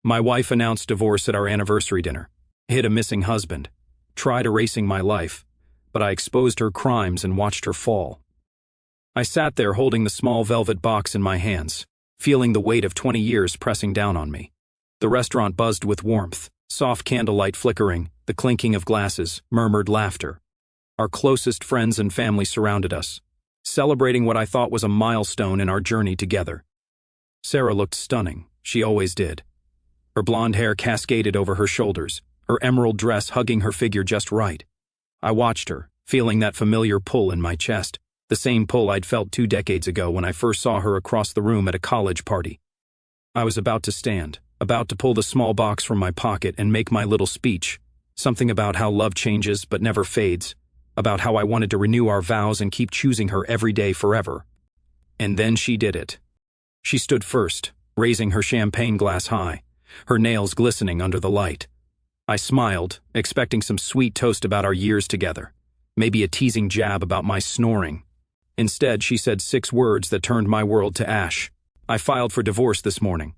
My wife announced divorce at our anniversary dinner, hid a missing husband, tried erasing my life, but I exposed her crimes and watched her fall. I sat there holding the small velvet box in my hands, feeling the weight of 20 years pressing down on me. The restaurant buzzed with warmth, soft candlelight flickering, the clinking of glasses, murmured laughter. Our closest friends and family surrounded us, celebrating what I thought was a milestone in our journey together. Sarah looked stunning, she always did. Her blonde hair cascaded over her shoulders, her emerald dress hugging her figure just right. I watched her, feeling that familiar pull in my chest, the same pull I'd felt 2 decades ago when I first saw her across the room at a college party. I was about to stand, about to pull the small box from my pocket and make my little speech, something about how love changes but never fades, about how I wanted to renew our vows and keep choosing her every day forever. And then she did it. She stood first, raising her champagne glass high, her nails glistening under the light. I smiled, expecting some sweet toast about our years together, maybe a teasing jab about my snoring. Instead, she said 6 words that turned my world to ash. I filed for divorce this morning.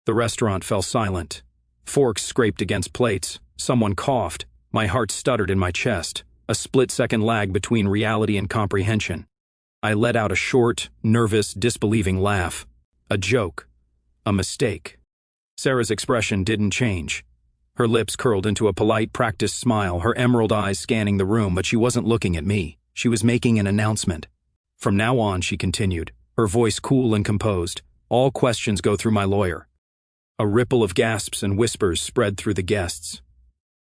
The restaurant fell silent. Forks scraped against plates. Someone coughed. My heart stuttered in my chest, a split-second lag between reality and comprehension. I let out a short, nervous, disbelieving laugh. A joke. A mistake. Sarah's expression didn't change. Her lips curled into a polite, practiced smile, her emerald eyes scanning the room, but she wasn't looking at me. She was making an announcement. From now on, she continued, her voice cool and composed, all questions go through my lawyer. A ripple of gasps and whispers spread through the guests.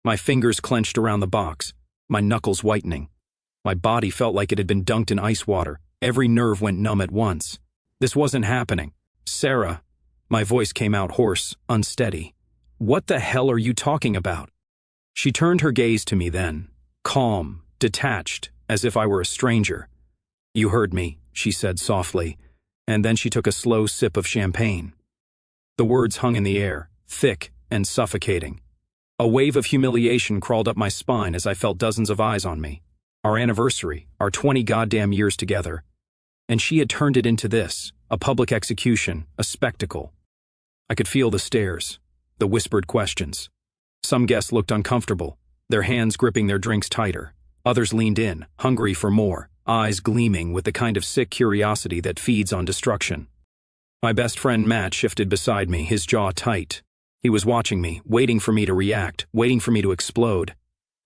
My fingers clenched around the box, my knuckles whitening. My body felt like it had been dunked in ice water. Every nerve went numb at once. This wasn't happening. Sarah. My voice came out hoarse, unsteady. What the hell are you talking about? She turned her gaze to me then, calm, detached, as if I were a stranger. You heard me, she said softly, and then she took a slow sip of champagne. The words hung in the air, thick and suffocating. A wave of humiliation crawled up my spine as I felt dozens of eyes on me. Our anniversary, our 20 goddamn years together. And she had turned it into this, a public execution, a spectacle. I could feel the stares, the whispered questions. Some guests looked uncomfortable, their hands gripping their drinks tighter. Others leaned in, hungry for more, eyes gleaming with the kind of sick curiosity that feeds on destruction. My best friend Matt shifted beside me, his jaw tight. He was watching me, waiting for me to react, waiting for me to explode.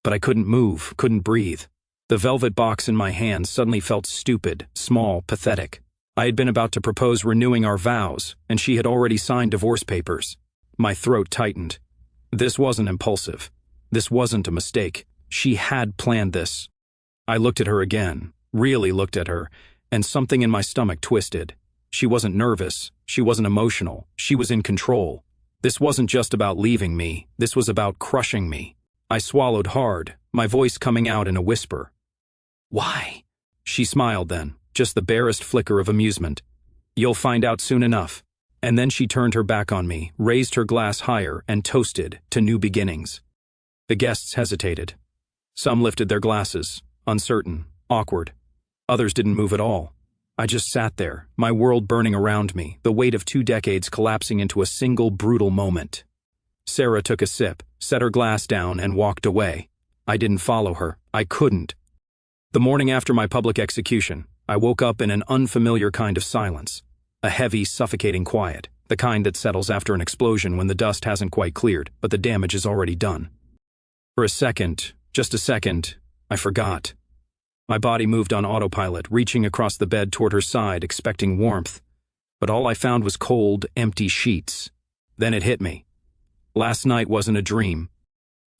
But I couldn't move, couldn't breathe. The velvet box in my hands suddenly felt stupid, small, pathetic. I had been about to propose renewing our vows, and she had already signed divorce papers. My throat tightened. This wasn't impulsive. This wasn't a mistake. She had planned this. I looked at her again, really looked at her, and something in my stomach twisted. She wasn't nervous. She wasn't emotional. She was in control. This wasn't just about leaving me. This was about crushing me. I swallowed hard, my voice coming out in a whisper. Why? She smiled then, just the barest flicker of amusement. You'll find out soon enough. And then she turned her back on me, raised her glass higher, and toasted to new beginnings. The guests hesitated. Some lifted their glasses, uncertain, awkward. Others didn't move at all. I just sat there, my world burning around me, the weight of 2 decades collapsing into a single brutal moment. Sarah took a sip, set her glass down, and walked away. I didn't follow her. I couldn't. The morning after my public execution, I woke up in an unfamiliar kind of silence. A heavy, suffocating quiet, the kind that settles after an explosion when the dust hasn't quite cleared, but the damage is already done. For a second, just a second, I forgot. My body moved on autopilot, reaching across the bed toward her side, expecting warmth. But all I found was cold, empty sheets. Then it hit me. Last night wasn't a dream.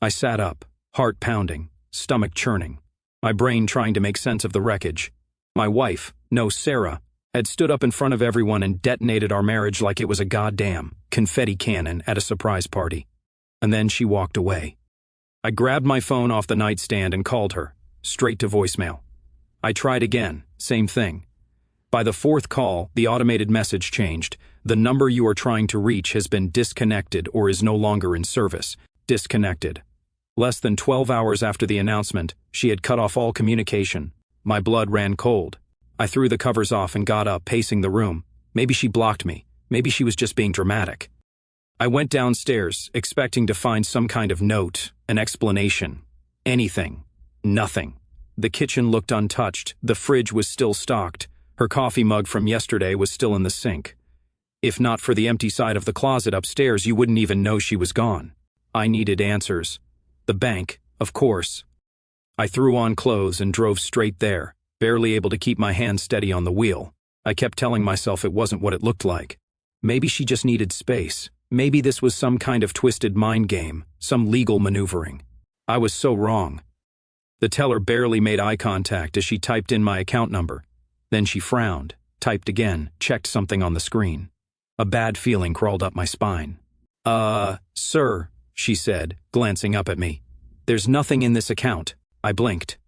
I sat up, heart pounding, stomach churning, my brain trying to make sense of the wreckage. My wife, no, Sarah, had stood up in front of everyone and detonated our marriage like it was a goddamn confetti cannon at a surprise party. And then she walked away. I grabbed my phone off the nightstand and called her, straight to voicemail. I tried again, same thing. By the 4th call, the automated message changed. The number you are trying to reach has been disconnected or is no longer in service. Disconnected. Less than 12 hours after the announcement, she had cut off all communication. My blood ran cold. I threw the covers off and got up, pacing the room. Maybe she blocked me. Maybe she was just being dramatic. I went downstairs, expecting to find some kind of note, an explanation. Anything. Nothing. The kitchen looked untouched, the fridge was still stocked, her coffee mug from yesterday was still in the sink. If not for the empty side of the closet upstairs, you wouldn't even know she was gone. I needed answers. The bank, of course. I threw on clothes and drove straight there, barely able to keep my hand steady on the wheel. I kept telling myself it wasn't what it looked like. Maybe she just needed space. Maybe this was some kind of twisted mind game, some legal maneuvering. I was so wrong. The teller barely made eye contact as she typed in my account number. Then she frowned, typed again, checked something on the screen. A bad feeling crawled up my spine. Sir, she said, glancing up at me. There's nothing in this account. I blinked.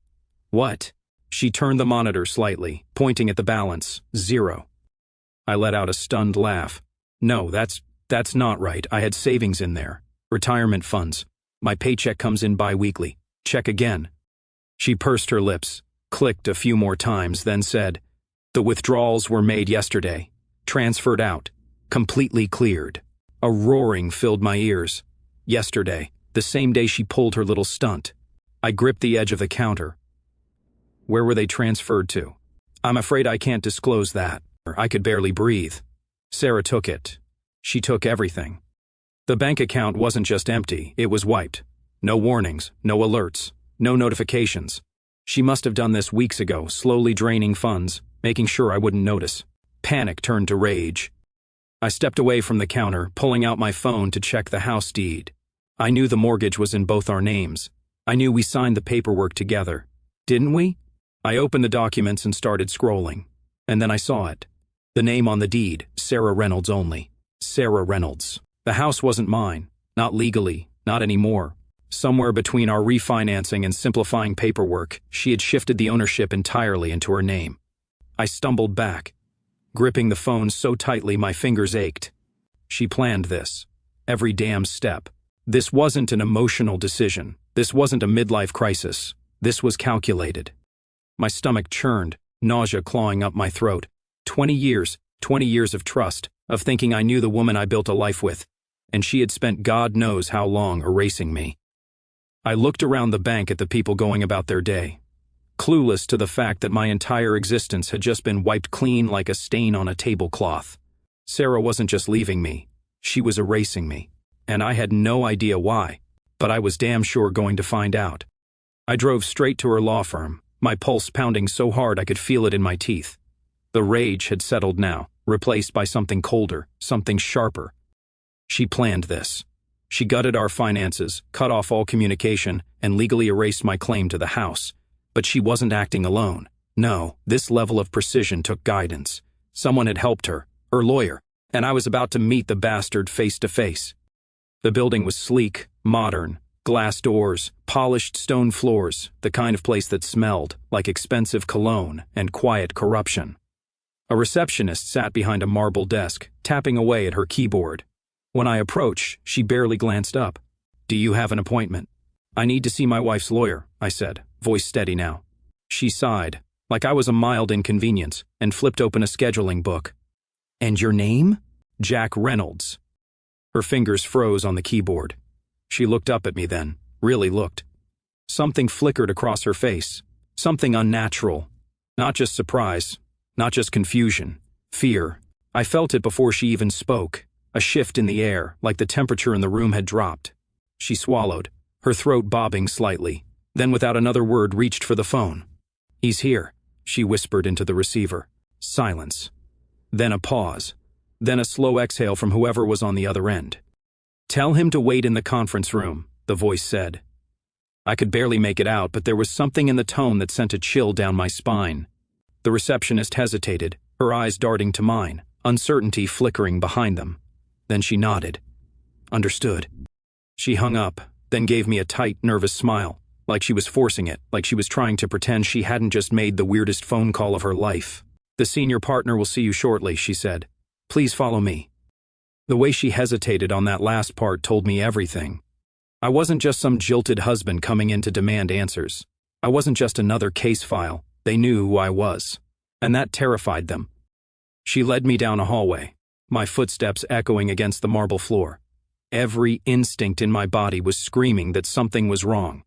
What? She turned the monitor slightly, pointing at the balance, 0. I let out a stunned laugh. No, that's not right. I had savings in there. Retirement funds. My paycheck comes in bi-weekly. Check again. She pursed her lips, clicked a few more times, then said, the withdrawals were made yesterday. Transferred out. Completely cleared. A roaring filled my ears. Yesterday, the same day she pulled her little stunt. I gripped the edge of the counter. Where were they transferred to? I'm afraid I can't disclose that. I could barely breathe. Sarah took it. She took everything. The bank account wasn't just empty, it was wiped. No warnings, no alerts, no notifications. She must have done this weeks ago, slowly draining funds, making sure I wouldn't notice. Panic turned to rage. I stepped away from the counter, pulling out my phone to check the house deed. I knew the mortgage was in both our names. I knew we signed the paperwork together. Didn't we? I opened the documents and started scrolling. And then I saw it. The name on the deed, Sarah Reynolds only. Sarah Reynolds. The house wasn't mine. Not legally. Not anymore. Somewhere between our refinancing and simplifying paperwork, she had shifted the ownership entirely into her name. I stumbled back, gripping the phone so tightly my fingers ached. She planned this. Every damn step. This wasn't an emotional decision. This wasn't a midlife crisis. This was calculated. My stomach churned, nausea clawing up my throat. 20 years of trust, of thinking I knew the woman I built a life with, and she had spent God knows how long erasing me. I looked around the bank at the people going about their day, clueless to the fact that my entire existence had just been wiped clean like a stain on a tablecloth. Sarah wasn't just leaving me, she was erasing me, and I had no idea why, but I was damn sure going to find out. I drove straight to her law firm, my pulse pounding so hard I could feel it in my teeth. The rage had settled now, replaced by something colder, something sharper. She planned this. She gutted our finances, cut off all communication, and legally erased my claim to the house. But she wasn't acting alone. No, this level of precision took guidance. Someone had helped her, her lawyer, and I was about to meet the bastard face to face. The building was sleek, modern, glass doors, polished stone floors, the kind of place that smelled like expensive cologne and quiet corruption. A receptionist sat behind a marble desk, tapping away at her keyboard. When I approached, she barely glanced up. "Do you have an appointment?" "I need to see my wife's lawyer," I said, voice steady now. She sighed, like I was a mild inconvenience, and flipped open a scheduling book. "And your name?" "Jack Reynolds." Her fingers froze on the keyboard. She looked up at me then, really looked. Something flickered across her face, something unnatural. Not just surprise, not just confusion, fear. I felt it before she even spoke, a shift in the air, like the temperature in the room had dropped. She swallowed, her throat bobbing slightly, then without another word reached for the phone. "He's here," she whispered into the receiver. Silence. Then a pause. Then a slow exhale from whoever was on the other end. "Tell him to wait in the conference room," the voice said. I could barely make it out, but there was something in the tone that sent a chill down my spine. The receptionist hesitated, her eyes darting to mine, uncertainty flickering behind them. Then she nodded. "Understood." She hung up, then gave me a tight, nervous smile, like she was forcing it, like she was trying to pretend she hadn't just made the weirdest phone call of her life. "The senior partner will see you shortly," she said. "Please follow me." The way she hesitated on that last part told me everything. I wasn't just some jilted husband coming in to demand answers. I wasn't just another case file. They knew who I was. And that terrified them. She led me down a hallway, my footsteps echoing against the marble floor. Every instinct in my body was screaming that something was wrong,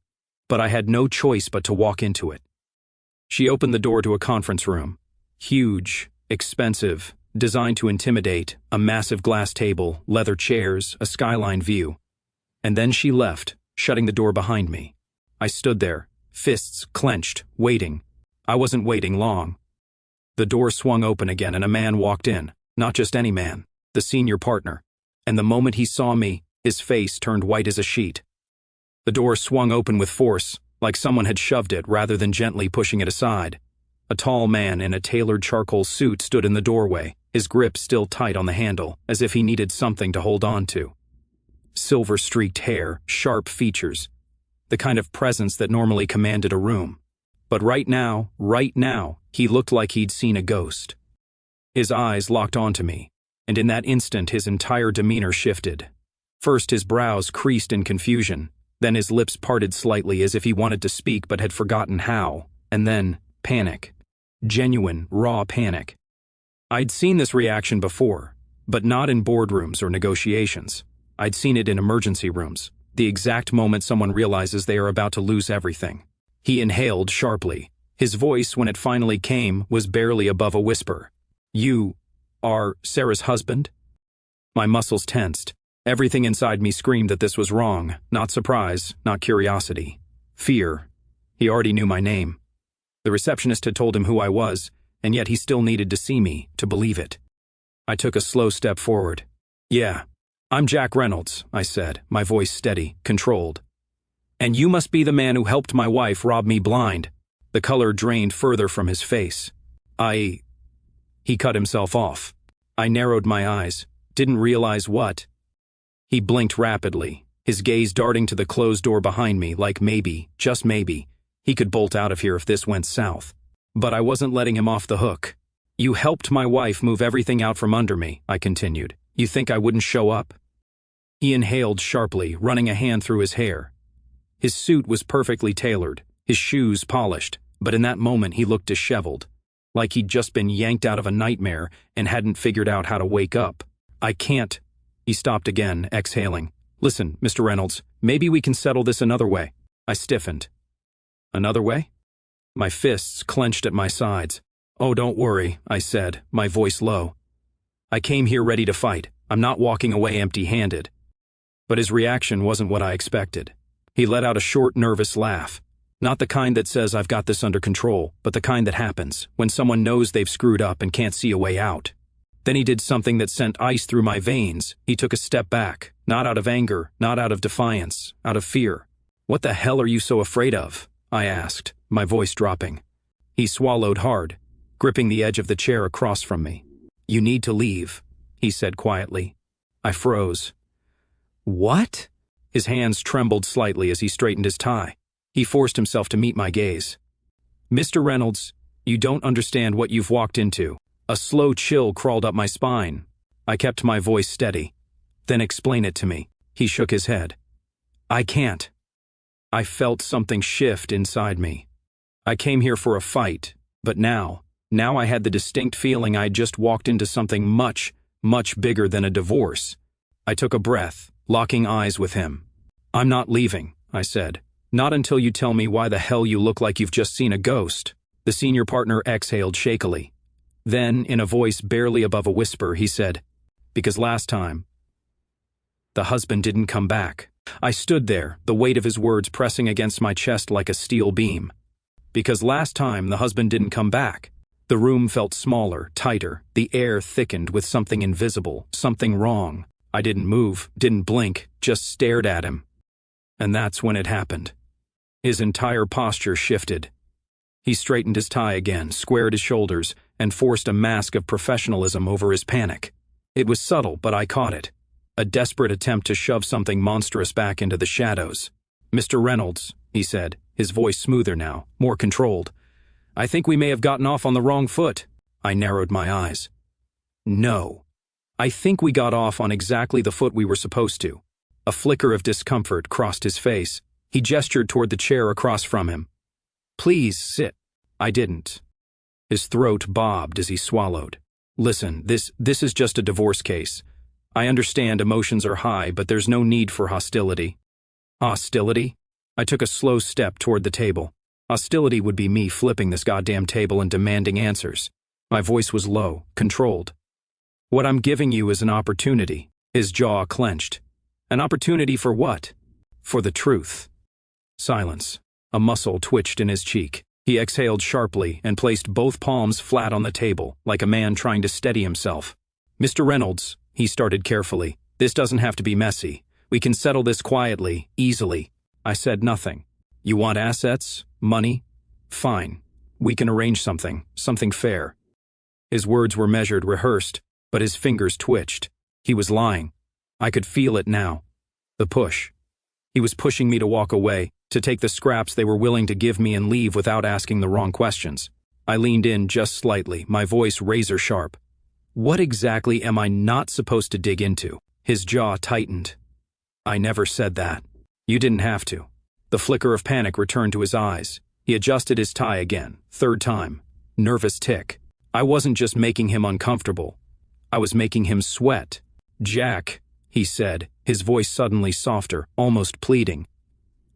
but I had no choice but to walk into it. She opened the door to a conference room. Huge, expensive, designed to intimidate, a massive glass table, leather chairs, a skyline view. And then she left, shutting the door behind me. I stood there, fists clenched, waiting. I wasn't waiting long. The door swung open again and a man walked in. Not just any man, the senior partner. And the moment he saw me, his face turned white as a sheet. The door swung open with force, like someone had shoved it rather than gently pushing it aside. A tall man in a tailored charcoal suit stood in the doorway, his grip still tight on the handle, as if he needed something to hold on to. Silver-streaked hair, sharp features, the kind of presence that normally commanded a room. But right now, he looked like he'd seen a ghost. His eyes locked onto me, and in that instant his entire demeanor shifted. First his brows creased in confusion, then his lips parted slightly as if he wanted to speak but had forgotten how, and then panic. Genuine, raw panic. I'd seen this reaction before, but not in boardrooms or negotiations. I'd seen it in emergency rooms, the exact moment someone realizes they are about to lose everything. He inhaled sharply. His voice, when it finally came, was barely above a whisper. "You are Sarah's husband?" My muscles tensed. Everything inside me screamed that this was wrong. Not surprise, not curiosity. Fear. He already knew my name. The receptionist had told him who I was, and yet he still needed to see me, to believe it. I took a slow step forward. "Yeah, I'm Jack Reynolds," I said, my voice steady, controlled. "And you must be the man who helped my wife rob me blind." The color drained further from his face. He cut himself off. I narrowed my eyes, didn't realize what. He blinked rapidly, his gaze darting to the closed door behind me like maybe, just maybe, he could bolt out of here if this went south. But I wasn't letting him off the hook. "You helped my wife move everything out from under me," I continued. "You think I wouldn't show up?" He inhaled sharply, running a hand through his hair. His suit was perfectly tailored, his shoes polished, but in that moment he looked disheveled, like he'd just been yanked out of a nightmare and hadn't figured out how to wake up. "I can't." He stopped again, exhaling. "Listen, Mr. Reynolds, maybe we can settle this another way." I stiffened. "Another way?" My fists clenched at my sides. "Oh, don't worry," I said, my voice low. "I came here ready to fight. I'm not walking away empty-handed." But his reaction wasn't what I expected. He let out a short, nervous laugh. Not the kind that says I've got this under control, but the kind that happens when someone knows they've screwed up and can't see a way out. Then he did something that sent ice through my veins. He took a step back, not out of anger, not out of defiance, out of fear. "What the hell are you so afraid of?" I asked, my voice dropping. He swallowed hard, gripping the edge of the chair across from me. "You need to leave," he said quietly. I froze. "What?" His hands trembled slightly as he straightened his tie. He forced himself to meet my gaze. "Mr. Reynolds, you don't understand what you've walked into." A slow chill crawled up my spine. I kept my voice steady. "Then explain it to me." He shook his head. "I can't." I felt something shift inside me. I came here for a fight, but now I had the distinct feeling I'd just walked into something much, much bigger than a divorce. I took a breath, locking eyes with him. "I'm not leaving," I said. "Not until you tell me why the hell you look like you've just seen a ghost." The senior partner exhaled shakily. Then, in a voice barely above a whisper, he said, "Because last time, the husband didn't come back." I stood there, the weight of his words pressing against my chest like a steel beam. Because last time, the husband didn't come back. The room felt smaller, tighter, the air thickened with something invisible, something wrong. I didn't move, didn't blink, just stared at him. And that's when it happened. His entire posture shifted. He straightened his tie again, squared his shoulders, and forced a mask of professionalism over his panic. It was subtle, but I caught it. A desperate attempt to shove something monstrous back into the shadows. "Mr. Reynolds," he said, his voice smoother now, more controlled. "I think we may have gotten off on the wrong foot." I narrowed my eyes. "No. I think we got off on exactly the foot we were supposed to." A flicker of discomfort crossed his face. He gestured toward the chair across from him. "Please sit." I didn't. His throat bobbed as he swallowed. "Listen, this is just a divorce case. I understand emotions are high, but there's no need for hostility. Hostility? I took a slow step toward the table. Hostility would be me flipping this goddamn table and demanding answers. My voice was low, controlled. What I'm giving you is an opportunity. His jaw clenched. An opportunity for what? For the truth. Silence. A muscle twitched in his cheek. He exhaled sharply and placed both palms flat on the table, like a man trying to steady himself. Mr. Reynolds, he started carefully, this doesn't have to be messy. We can settle this quietly, easily. I said nothing. You want assets? Money? Fine. We can arrange something fair. His words were measured, rehearsed, but his fingers twitched. He was lying. I could feel it now. The push. He was pushing me to walk away, to take the scraps they were willing to give me and leave without asking the wrong questions. I leaned in just slightly, my voice razor sharp. What exactly am I not supposed to dig into? His jaw tightened. I never said that. You didn't have to. The flicker of panic returned to his eyes. He adjusted his tie again, third time. Nervous tick. I wasn't just making him uncomfortable. I was making him sweat. Jack, he said, his voice suddenly softer, almost pleading.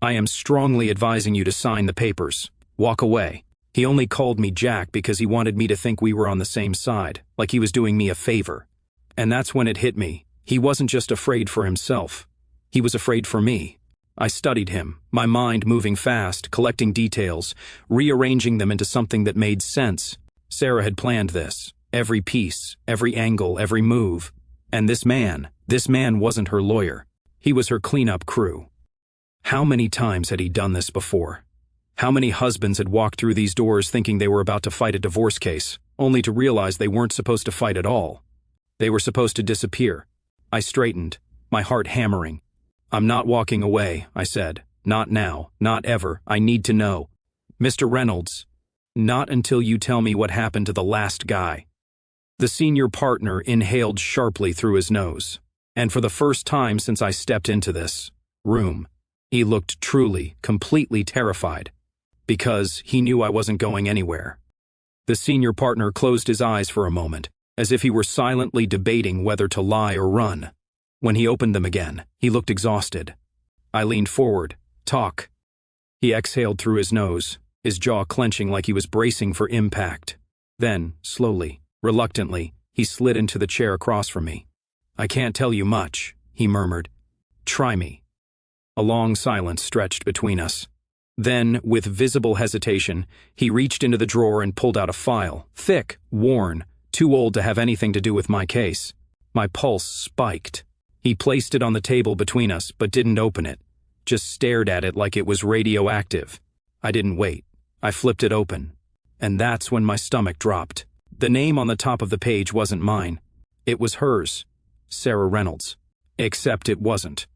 I am strongly advising you to sign the papers. Walk away. He only called me Jack because he wanted me to think we were on the same side, like he was doing me a favor. And that's when it hit me. He wasn't just afraid for himself. He was afraid for me. I studied him, my mind moving fast, collecting details, rearranging them into something that made sense. Sarah had planned this. Every piece, every angle, every move. And this man wasn't her lawyer. He was her cleanup crew. How many times had he done this before? How many husbands had walked through these doors thinking they were about to fight a divorce case, only to realize they weren't supposed to fight at all? They were supposed to disappear. I straightened, my heart hammering. I'm not walking away, I said. Not now, not ever. I need to know. Mr. Reynolds, not until you tell me what happened to the last guy. The senior partner inhaled sharply through his nose, and for the first time since I stepped into this room, he looked truly, completely terrified, because he knew I wasn't going anywhere. The senior partner closed his eyes for a moment, as if he were silently debating whether to lie or run. When he opened them again, he looked exhausted. I leaned forward. Talk. He exhaled through his nose, his jaw clenching like he was bracing for impact. Then, slowly, reluctantly, he slid into the chair across from me. I can't tell you much, he murmured. Try me. A long silence stretched between us. Then, with visible hesitation, he reached into the drawer and pulled out a file, thick, worn, too old to have anything to do with my case. My pulse spiked. He placed it on the table between us, but didn't open it, just stared at it like it was radioactive. I didn't wait. I flipped it open. And that's when my stomach dropped. The name on the top of the page wasn't mine. It was hers, Sarah Reynolds. Except it wasn't.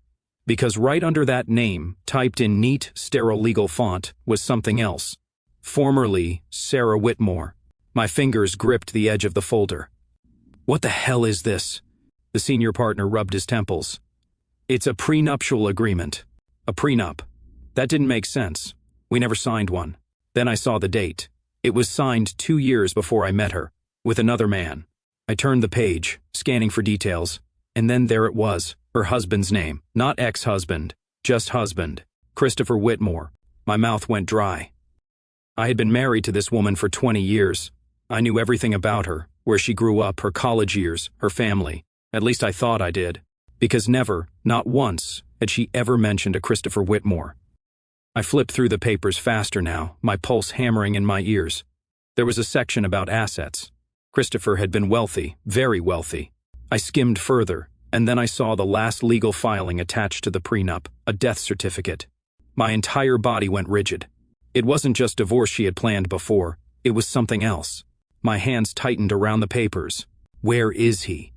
Because right under that name, typed in neat, sterile legal font, was something else. Formerly, Sarah Whitmore. My fingers gripped the edge of the folder. What the hell is this? The senior partner rubbed his temples. It's a prenuptial agreement. A prenup. That didn't make sense. We never signed one. Then I saw the date. It was signed 2 years before I met her, with another man. I turned the page, scanning for details, and then there it was, her husband's name. Not ex-husband, just husband. Christopher Whitmore. My mouth went dry. I had been married to this woman for 20 years. I knew everything about her, where she grew up, her college years, her family. At least I thought I did. Because never, not once, had she ever mentioned a Christopher Whitmore. I flipped through the papers faster now, my pulse hammering in my ears. There was a section about assets. Christopher had been wealthy, very wealthy. I skimmed further, and then I saw the last legal filing attached to the prenup, a death certificate. My entire body went rigid. It wasn't just divorce she had planned before, it was something else. My hands tightened around the papers. Where is he?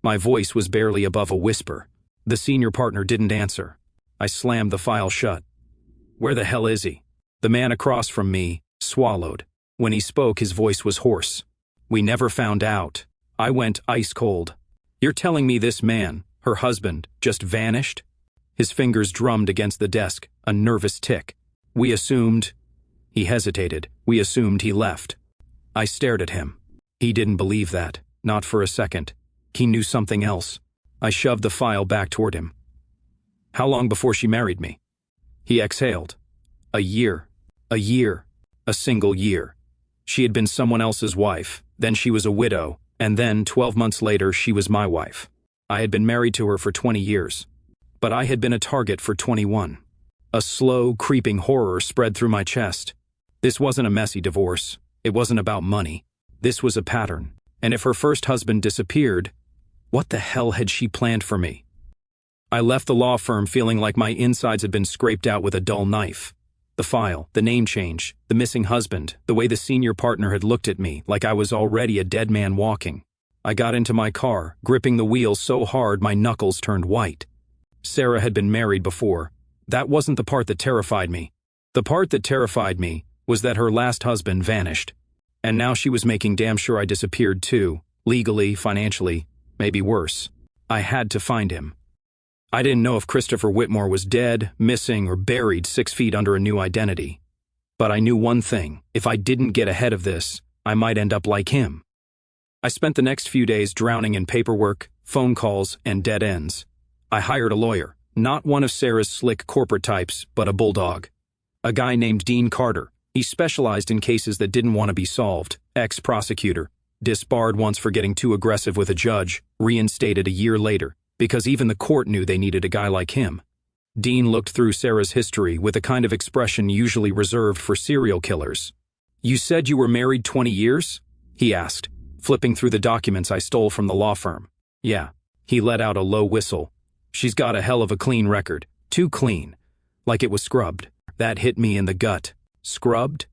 My voice was barely above a whisper. The senior partner didn't answer. I slammed the file shut. Where the hell is he? The man across from me swallowed. When he spoke, his voice was hoarse. We never found out. I went ice cold. You're telling me this man, her husband, just vanished? His fingers drummed against the desk, a nervous tick. We assumed... He hesitated. We assumed he left. I stared at him. He didn't believe that, not for a second. He knew something else. I shoved the file back toward him. How long before she married me? He exhaled. A year. A year. A single year. She had been someone else's wife, then she was a widow, and then 12 months later she was my wife. I had been married to her for 20 years. But I had been a target for 21. A slow, creeping horror spread through my chest. This wasn't a messy divorce. It wasn't about money. This was a pattern. And if her first husband disappeared, what the hell had she planned for me? I left the law firm feeling like my insides had been scraped out with a dull knife. The file, the name change, the missing husband, the way the senior partner had looked at me like I was already a dead man walking. I got into my car, gripping the wheel so hard my knuckles turned white. Sarah had been married before. That wasn't the part that terrified me. The part that terrified me was that her last husband vanished. And now she was making damn sure I disappeared too, legally, financially, maybe worse. I had to find him. I didn't know if Christopher Whitmore was dead, missing, or buried 6 feet under a new identity. But I knew one thing: if I didn't get ahead of this, I might end up like him. I spent the next few days drowning in paperwork, phone calls, and dead ends. I hired a lawyer, not one of Sarah's slick corporate types, but a bulldog. A guy named Dean Carter. He specialized in cases that didn't want to be solved. Ex-prosecutor. Disbarred once for getting too aggressive with a judge, reinstated a year later, because even the court knew they needed a guy like him. Dean looked through Sarah's history with a kind of expression usually reserved for serial killers. "You said you were married 20 years?" he asked, flipping through the documents I stole from the law firm. "Yeah." He let out a low whistle. "She's got a hell of a clean record. Too clean. Like it was scrubbed." That hit me in the gut. Scrubbed?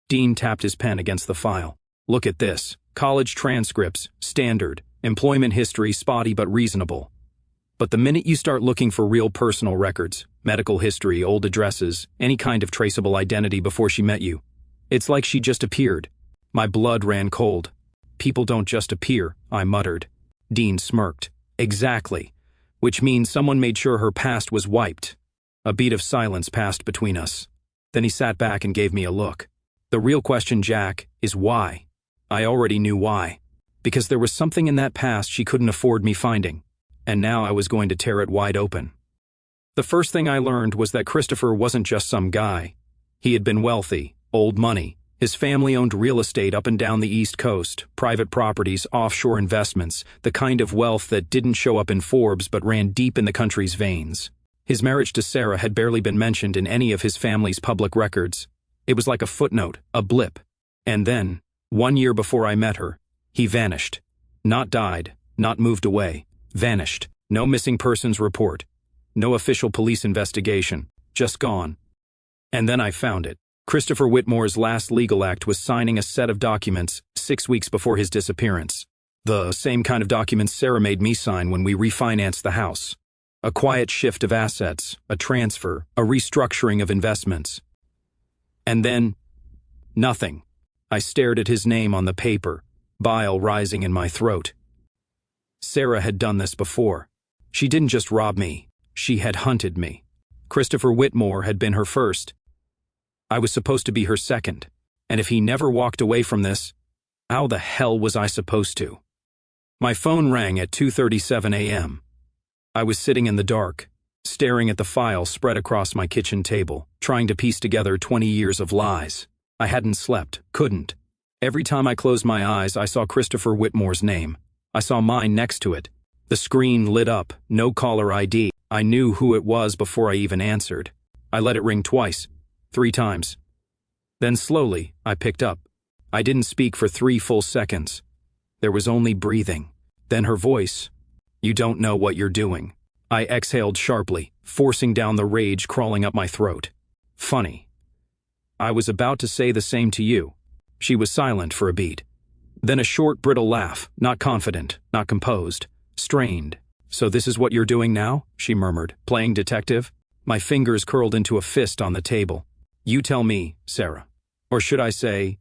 Dean tapped his pen against the file. "Look at this. College transcripts, standard. Employment history, spotty but reasonable. But the minute you start looking for real personal records, medical history, old addresses, any kind of traceable identity before she met you, it's like she just appeared." My blood ran cold. "People don't just appear," I muttered. Dean smirked. "Exactly. Which means someone made sure her past was wiped." A beat of silence passed between us. Then he sat back and gave me a look. "The real question, Jack, is why?" I already knew why. Because there was something in that past she couldn't afford me finding. And now I was going to tear it wide open. The first thing I learned was that Christopher wasn't just some guy. He had been wealthy, old money. His family owned real estate up and down the East Coast, private properties, offshore investments, the kind of wealth that didn't show up in Forbes but ran deep in the country's veins. His marriage to Sarah had barely been mentioned in any of his family's public records. It was like a footnote, a blip. And then, 1 year before I met her, he vanished. Not died, not moved away. Vanished. No missing persons report. No official police investigation. Just gone. And then I found it. Christopher Whitmore's last legal act was signing a set of documents 6 weeks before his disappearance. The same kind of documents Sarah made me sign when we refinanced the house. A quiet shift of assets, a transfer, a restructuring of investments. And then, nothing. I stared at his name on the paper, bile rising in my throat. Sarah had done this before. She didn't just rob me, she had hunted me. Christopher Whitmore had been her first. I was supposed to be her second, and if he never walked away from this, how the hell was I supposed to? My phone rang at 2:37 a.m. I was sitting in the dark, staring at the file spread across my kitchen table, trying to piece together 20 years of lies. I hadn't slept, couldn't. Every time I closed my eyes, I saw Christopher Whitmore's name. I saw mine next to it. The screen lit up, no caller ID. I knew who it was before I even answered. I let it ring twice, 3 times. Then slowly, I picked up. I didn't speak for 3 full seconds. There was only breathing. Then her voice. "You don't know what you're doing." I exhaled sharply, forcing down the rage crawling up my throat. "Funny. I was about to say the same to you." She was silent for a beat. Then a short, brittle laugh, not confident, not composed, strained. "So this is what you're doing now?" she murmured, playing detective. My fingers curled into a fist on the table. "You tell me, Sarah. Or should I say,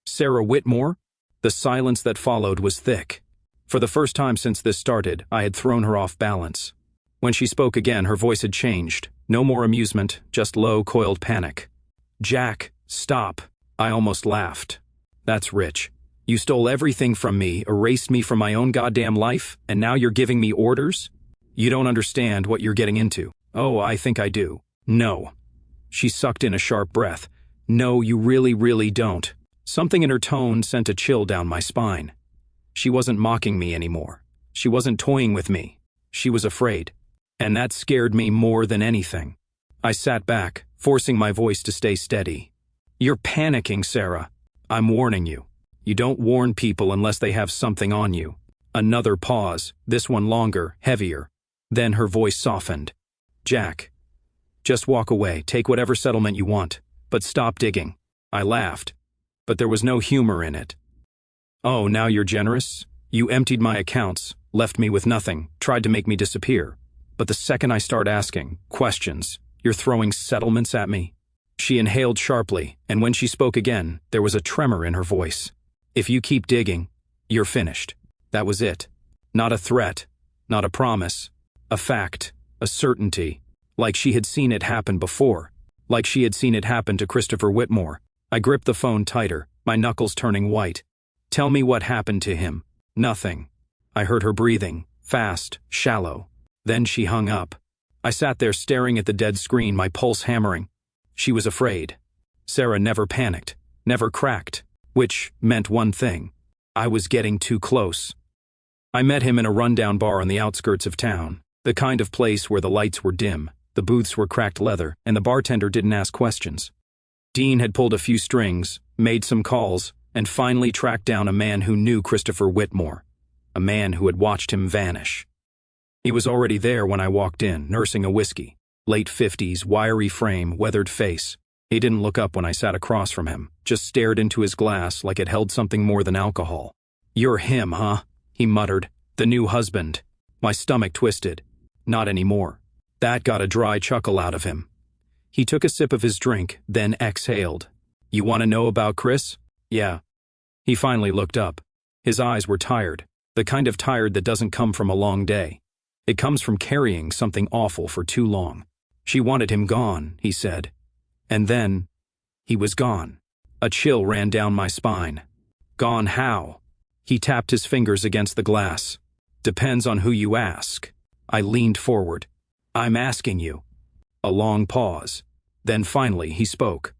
Sarah Whitmore?" The silence that followed was thick. For the first time since this started, I had thrown her off balance. When she spoke again, her voice had changed. No more amusement, just low, coiled panic. "Jack, stop." I almost laughed. "That's rich. You stole everything from me, erased me from my own goddamn life, and now you're giving me orders? You don't understand what you're getting into. Oh, I think I do. No. She sucked in a sharp breath. No, you really, really don't. Something in her tone sent a chill down my spine. She wasn't mocking me anymore. She wasn't toying with me. She was afraid. And that scared me more than anything. I sat back, forcing my voice to stay steady. You're panicking, Sarah. I'm warning you. You don't warn people unless they have something on you. Another pause, this one longer, heavier. Then her voice softened. Jack, just walk away, take whatever settlement you want, but stop digging. I laughed, but there was no humor in it. Oh, now you're generous? You emptied my accounts, left me with nothing, tried to make me disappear. But the second I start asking questions, you're throwing settlements at me? She inhaled sharply, and when she spoke again, there was a tremor in her voice. If you keep digging, you're finished. That was it. Not a threat, not a promise. A fact, a certainty, like she had seen it happen before, like she had seen it happen to Christopher Whitmore. I gripped the phone tighter, my knuckles turning white. Tell me what happened to him. Nothing. I heard her breathing, fast, shallow. Then she hung up. I sat there staring at the dead screen, my pulse hammering. She was afraid. Sarah never panicked, never cracked, which meant one thing. I was getting too close. I met him in a rundown bar on the outskirts of town, the kind of place where the lights were dim, the booths were cracked leather, and the bartender didn't ask questions. Dean had pulled a few strings, made some calls, and finally tracked down a man who knew Christopher Whitmore, a man who had watched him vanish. He was already there when I walked in, nursing a whiskey, late 50s, wiry frame, weathered face. He didn't look up when I sat across from him, just stared into his glass like it held something more than alcohol. You're him, huh? He muttered. The new husband. My stomach twisted. Not anymore. That got a dry chuckle out of him. He took a sip of his drink, then exhaled. You want to know about Chris? Yeah. He finally looked up. His eyes were tired, the kind of tired that doesn't come from a long day. It comes from carrying something awful for too long. She wanted him gone, he said. And then, he was gone. A chill ran down my spine. Gone how? He tapped his fingers against the glass. Depends on who you ask. I leaned forward. I'm asking you. A long pause. Then finally he spoke.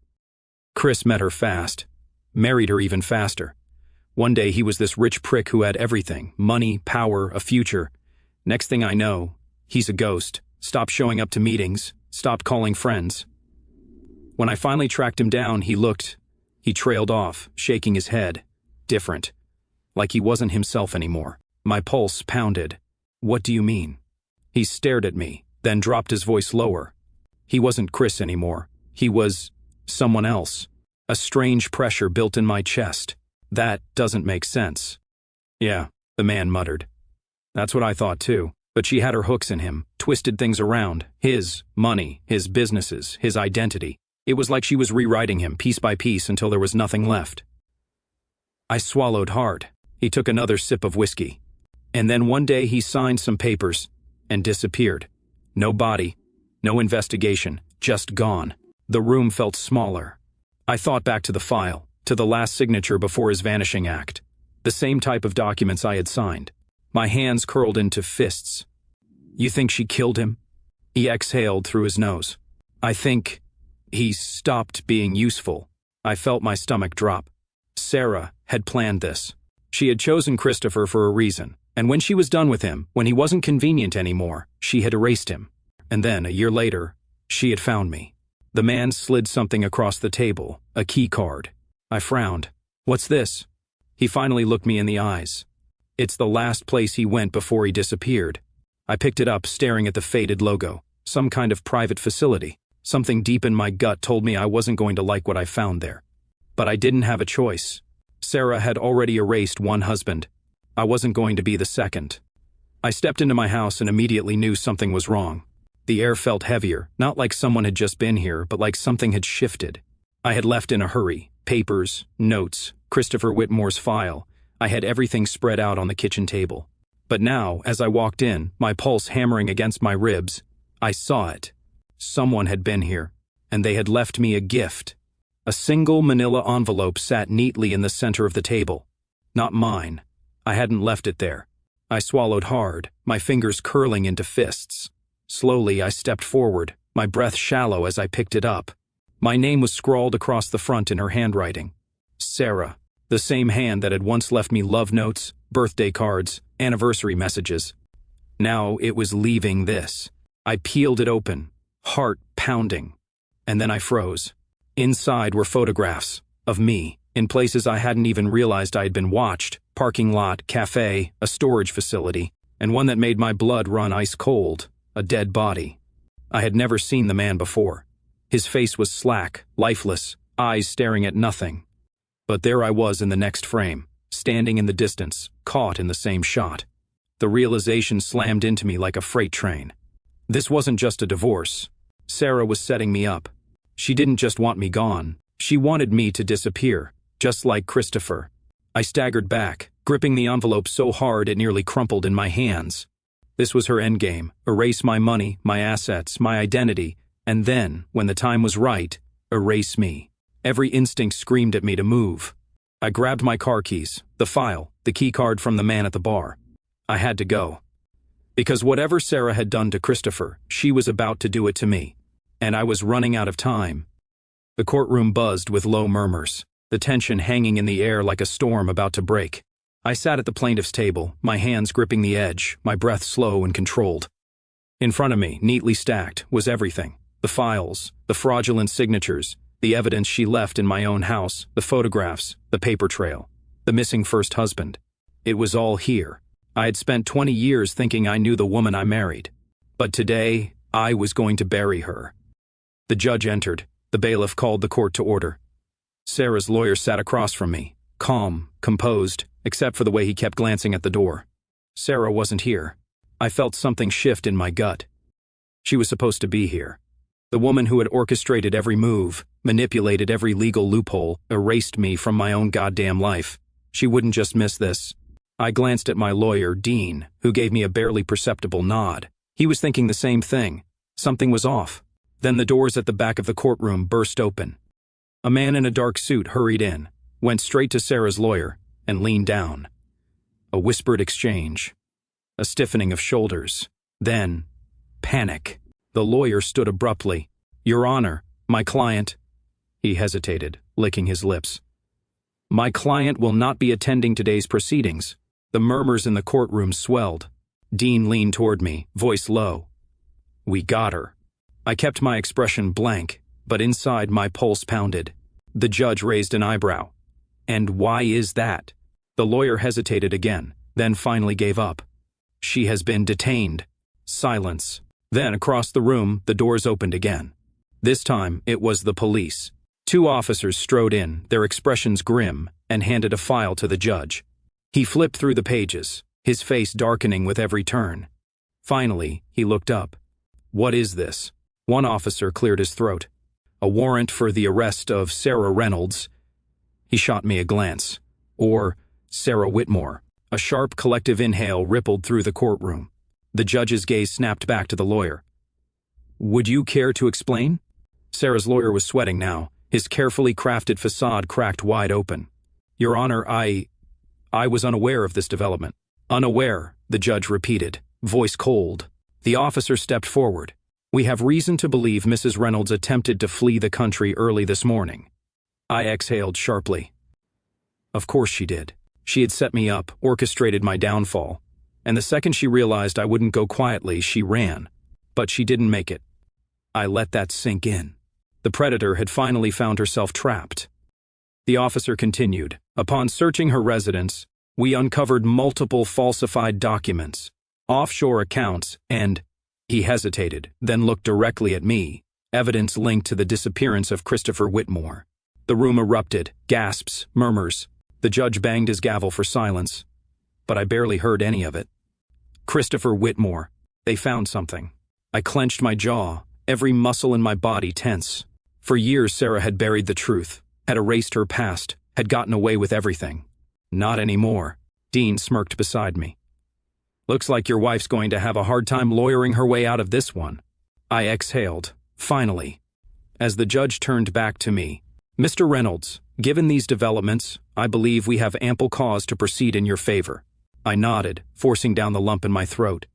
Chris met her fast. Married her even faster. One day he was this rich prick who had everything, money, power, a future. Next thing I know, he's a ghost. Stopped showing up to meetings, stopped calling friends. When I finally tracked him down, he trailed off, shaking his head. Different. Like he wasn't himself anymore. My pulse pounded. What do you mean? He stared at me, then dropped his voice lower. He wasn't Chris anymore. He was someone else. A strange pressure built in my chest. That doesn't make sense. Yeah, the man muttered. That's what I thought too. But she had her hooks in him, twisted things around. His money, his businesses, his identity. It was like she was rewriting him piece by piece until there was nothing left. I swallowed hard. He took another sip of whiskey. And then one day he signed some papers and disappeared. No body, no investigation, just gone. The room felt smaller. I thought back to the file, to the last signature before his vanishing act. The same type of documents I had signed. My hands curled into fists. You think she killed him? He exhaled through his nose. I think he stopped being useful. I felt my stomach drop. Sarah had planned this. She had chosen Christopher for a reason, and when she was done with him, when he wasn't convenient anymore, she had erased him. And then, a year later, she had found me. The man slid something across the table, a key card. I frowned. What's this? He finally looked me in the eyes. It's the last place he went before he disappeared. I picked it up, staring at the faded logo. Some kind of private facility. Something deep in my gut told me I wasn't going to like what I found there. But I didn't have a choice. Sarah had already erased one husband. I wasn't going to be the second. I stepped into my house and immediately knew something was wrong. The air felt heavier, not like someone had just been here, but like something had shifted. I had left in a hurry. Papers, notes, Christopher Whitmore's file. I had everything spread out on the kitchen table. But now, as I walked in, my pulse hammering against my ribs, I saw it. Someone had been here, and they had left me a gift. A single manila envelope sat neatly in the center of the table. not mine. I hadn't left it there. I swallowed hard, my fingers curling into fists. Slowly, I stepped forward, my breath shallow as I picked it up. My name was scrawled across the front in her handwriting. Sarah, the same hand that had once left me love notes, birthday cards, anniversary messages. Now it was leaving this. I peeled it open, heart pounding. And then I froze. Inside were photographs of me, in places I hadn't even realized I had been watched: parking lot, cafe, a storage facility, and one that made my blood run ice cold, a dead body. I had never seen the man before. His face was slack, lifeless, eyes staring at nothing. But there I was in the next frame, standing in the distance, caught in the same shot. The realization slammed into me like a freight train. This wasn't just a divorce. Sarah was setting me up. She didn't just want me gone. She wanted me to disappear, just like Christopher. I staggered back, gripping the envelope so hard it nearly crumpled in my hands. This was her endgame: erase my money, my assets, my identity, and then, when the time was right, erase me. Every instinct screamed at me to move. I grabbed my car keys, the file, the key card from the man at the bar. I had to go. Because whatever Sarah had done to Christopher, she was about to do it to me. And I was running out of time. The courtroom buzzed with low murmurs, the tension hanging in the air like a storm about to break. I sat at the plaintiff's table, my hands gripping the edge, my breath slow and controlled. In front of me, neatly stacked, was everything: the files, the fraudulent signatures, the evidence she left in my own house, the photographs, the paper trail, the missing first husband. It was all here. I had spent 20 years thinking I knew the woman I married. But today, I was going to bury her. The judge entered. The bailiff called the court to order. Sarah's lawyer sat across from me, calm, composed, except for the way he kept glancing at the door. Sarah wasn't here. I felt something shift in my gut. She was supposed to be here. The woman who had orchestrated every move, manipulated every legal loophole, erased me from my own goddamn life. She wouldn't just miss this. I glanced at my lawyer, Dean, who gave me a barely perceptible nod. He was thinking the same thing. Something was off. Then the doors at the back of the courtroom burst open. A man in a dark suit hurried in, went straight to Sarah's lawyer, and leaned down. A whispered exchange. A stiffening of shoulders. Then, panic. The lawyer stood abruptly. "Your Honor, my client..." He hesitated, licking his lips. "My client will not be attending today's proceedings." The murmurs in the courtroom swelled. Dean leaned toward me, voice low. "We got her." I kept my expression blank, but inside my pulse pounded. The judge raised an eyebrow. "And why is that?" The lawyer hesitated again, then finally gave up. "She has been detained." Silence. Then across the room, the doors opened again. This time, it was the police. 2 officers strode in, their expressions grim, and handed a file to the judge. He flipped through the pages, his face darkening with every turn. Finally, he looked up. "What is this?" One officer cleared his throat. "A warrant for the arrest of Sarah Reynolds." He shot me a glance. Or Sarah Whitmore. A sharp collective inhale rippled through the courtroom. The judge's gaze snapped back to the lawyer. "Would you care to explain?" Sarah's lawyer was sweating now, his carefully crafted facade cracked wide open. "Your Honor, I was unaware of this development." "Unaware," the judge repeated, voice cold. The officer stepped forward. "We have reason to believe Mrs. Reynolds attempted to flee the country early this morning." I exhaled sharply. Of course she did. She had set me up, orchestrated my downfall. And the second she realized I wouldn't go quietly, she ran. But she didn't make it. I let that sink in. The predator had finally found herself trapped. The officer continued. "Upon searching her residence, we uncovered multiple falsified documents, offshore accounts, and..." He hesitated, then looked directly at me. "Evidence linked to the disappearance of Christopher Whitmore." The room erupted, gasps, murmurs. The judge banged his gavel for silence, but I barely heard any of it. Christopher Whitmore. They found something. I clenched my jaw, every muscle in my body tense. For years Sarah had buried the truth, had erased her past, had gotten away with everything. Not anymore. Dean smirked beside me. "Looks like your wife's going to have a hard time lawyering her way out of this one." I exhaled, finally. As the judge turned back to me, "Mr. Reynolds, Given these developments, I believe we have ample cause to proceed in your favor. I nodded, forcing down the lump in my throat.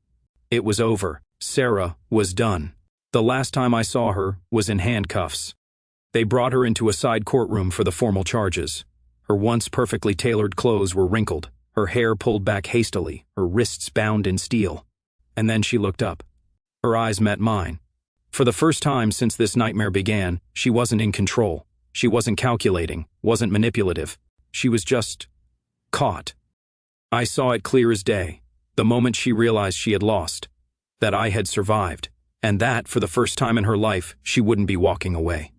It was over. Sarah was done. The last time I saw her was in handcuffs. They brought her into a side courtroom for the formal charges. Her once perfectly tailored clothes were wrinkled, her hair pulled back hastily, her wrists bound in steel. And then she looked up. Her eyes met mine. For the first time since this nightmare began, she wasn't in control. She wasn't calculating, wasn't manipulative. She was just caught. I saw it clear as day, the moment she realized she had lost, that I had survived, and that, for the first time in her life, she wouldn't be walking away.